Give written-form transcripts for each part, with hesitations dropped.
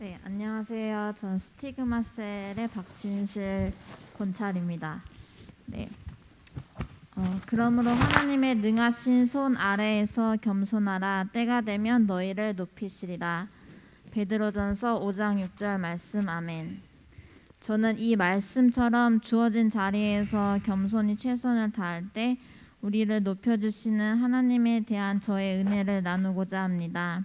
네, 안녕하세요. 전 스티그마셀의 박진실 권찰입니다. 네, 그러므로 하나님의 능하신 손 아래에서 겸손하라. 때가 되면 너희를 높이시리라. 베드로전서 5장 6절 말씀. 아멘. 저는 이 말씀처럼 주어진 자리에서 겸손히 최선을 다할 때 우리를 높여주시는 하나님에 대한 저의 은혜를 나누고자 합니다.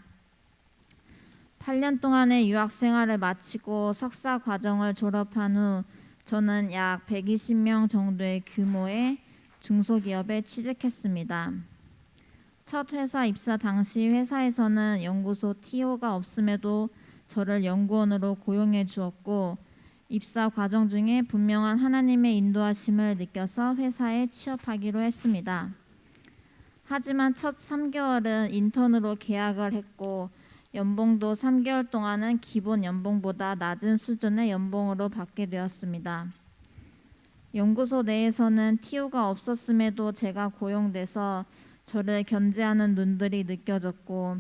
8년 동안의 유학 생활을 마치고 석사 과정을 졸업한 후 저는 약 120명 정도의 규모의 중소기업에 취직했습니다. 첫 회사 입사 당시 회사에서는 연구소 TO가 없음에도 저를 연구원으로 고용해 주었고, 입사 과정 중에 분명한 하나님의 인도하심을 느껴서 회사에 취업하기로 했습니다. 하지만 첫 3개월은 인턴으로 계약을 했고, 연봉도 3개월 동안은 기본 연봉보다 낮은 수준의 연봉으로 받게 되었습니다. 연구소 내에서는 TO가 없었음에도 제가 고용돼서 저를 견제하는 눈들이 느껴졌고,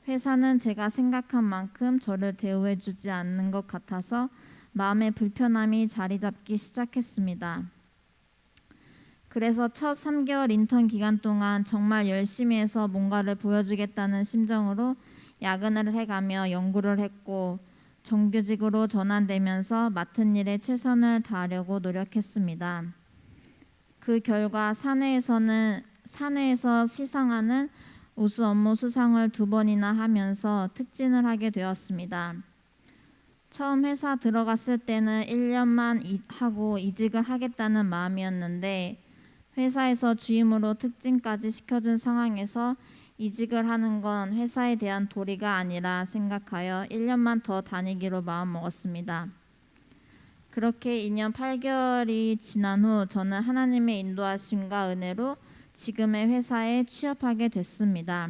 회사는 제가 생각한 만큼 저를 대우해 주지 않는 것 같아서 마음의 불편함이 자리 잡기 시작했습니다. 그래서 첫 3개월 인턴 기간 동안 정말 열심히 해서 뭔가를 보여주겠다는 심정으로 야근을 해가며 연구를 했고, 정규직으로 전환되면서 맡은 일에 최선을 다하려고 노력했습니다. 그 결과 사내에서 시상하는 우수 업무 수상을 2번이나 하면서 특진을 하게 되었습니다. 처음 회사 들어갔을 때는 1년만 하고 이직을 하겠다는 마음이었는데, 회사에서 주임으로 특진까지 시켜준 상황에서 이직을 하는 건 회사에 대한 도리가 아니라 생각하여 1년만 더 다니기로 마음먹었습니다. 그렇게 2년 8개월이 지난 후 저는 하나님의 인도하심과 은혜로 지금의 회사에 취업하게 됐습니다.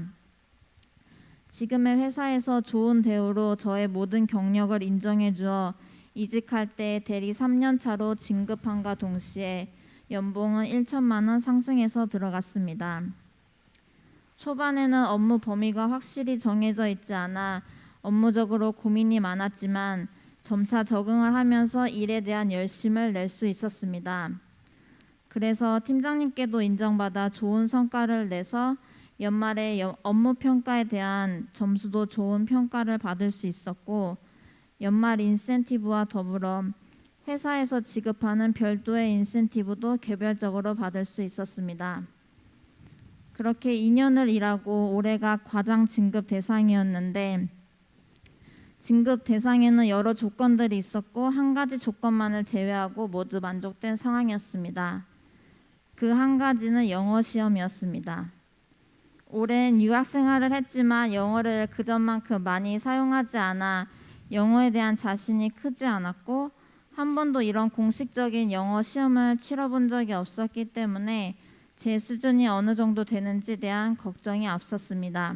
지금의 회사에서 좋은 대우로 저의 모든 경력을 인정해 주어 이직할 때 대리 3년 차로 진급함과 동시에 연봉은 1천만 원 상승해서 들어갔습니다. 초반에는 업무 범위가 확실히 정해져 있지 않아 업무적으로 고민이 많았지만 점차 적응을 하면서 일에 대한 열심을 낼 수 있었습니다. 그래서 팀장님께도 인정받아 좋은 성과를 내서 연말에 업무 평가에 대한 점수도 좋은 평가를 받을 수 있었고, 연말 인센티브와 더불어 회사에서 지급하는 별도의 인센티브도 개별적으로 받을 수 있었습니다. 그렇게 2년을 일하고 올해가 과장 진급 대상이었는데, 진급 대상에는 여러 조건들이 있었고 한 가지 조건만을 제외하고 모두 만족된 상황이었습니다. 그 한 가지는 영어 시험이었습니다. 오랜 유학 생활을 했지만 영어를 그전만큼 많이 사용하지 않아 영어에 대한 자신이 크지 않았고, 한 번도 이런 공식적인 영어 시험을 치러본 적이 없었기 때문에 제 수준이 어느 정도 되는지에 대한 걱정이 앞섰습니다.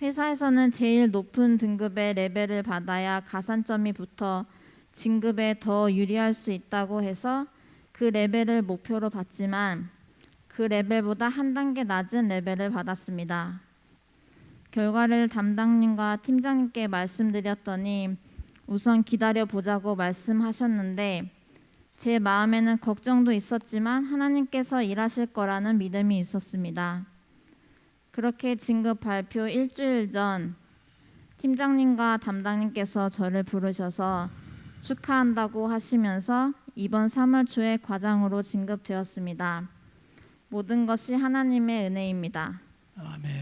회사에서는 제일 높은 등급의 레벨을 받아야 가산점이 붙어 진급에 더 유리할 수 있다고 해서 그 레벨을 목표로 받지만 그 레벨보다 한 단계 낮은 레벨을 받았습니다. 결과를 담당님과 팀장님께 말씀드렸더니 우선 기다려보자고 말씀하셨는데, 제 마음에는 걱정도 있었지만 하나님께서 일하실 거라는 믿음이 있었습니다. 그렇게 진급 발표 일주일 전 팀장님과 담당님께서 저를 부르셔서 축하한다고 하시면서 이번 3월 초에 과장으로 진급되었습니다. 모든 것이 하나님의 은혜입니다. 아멘.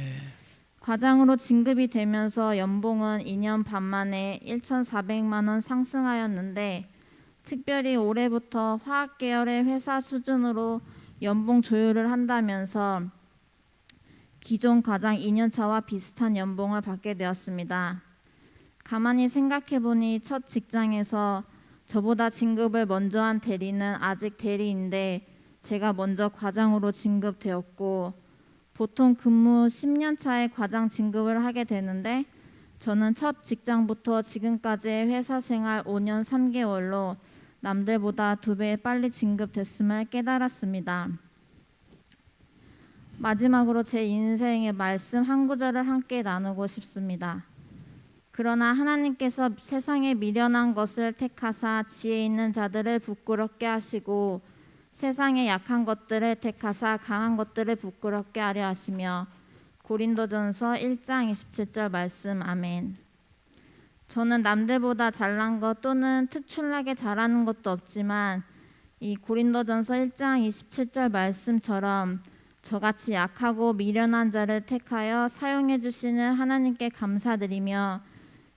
과장으로 진급이 되면서 연봉은 2년 반 만에 1,400만 원 상승하였는데, 특별히 올해부터 화학 계열의 회사 수준으로 연봉 조율을 한다면서 기존 과장 2년차와 비슷한 연봉을 받게 되었습니다. 가만히 생각해보니 첫 직장에서 저보다 진급을 먼저 한 대리는 아직 대리인데 제가 먼저 과장으로 진급되었고, 보통 근무 10년 차에 과장 진급을 하게 되는데 저는 첫 직장부터 지금까지의 회사 생활 5년 3개월로 남들보다 2배 빨리 진급됐음을 깨달았습니다. 마지막으로 제 인생의 말씀 한 구절을 함께 나누고 싶습니다. 그러나 하나님께서 세상에 미련한 것을 택하사 지혜 있는 자들을 부끄럽게 하시고 세상의 약한 것들을 택하사 강한 것들을 부끄럽게 하려 하시며. 고린도전서 1장 27절 말씀. 아멘. 저는 남들보다 잘난 것 또는 특출나게 잘하는 것도 없지만 이 고린도전서 1장 27절 말씀처럼 저같이 약하고 미련한 자를 택하여 사용해 주시는 하나님께 감사드리며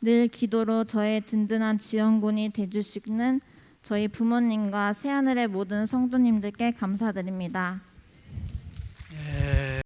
늘 기도로 저의 든든한 지원군이 되주시는 저희 부모님과 새하늘의 모든 성도님들께 감사드립니다.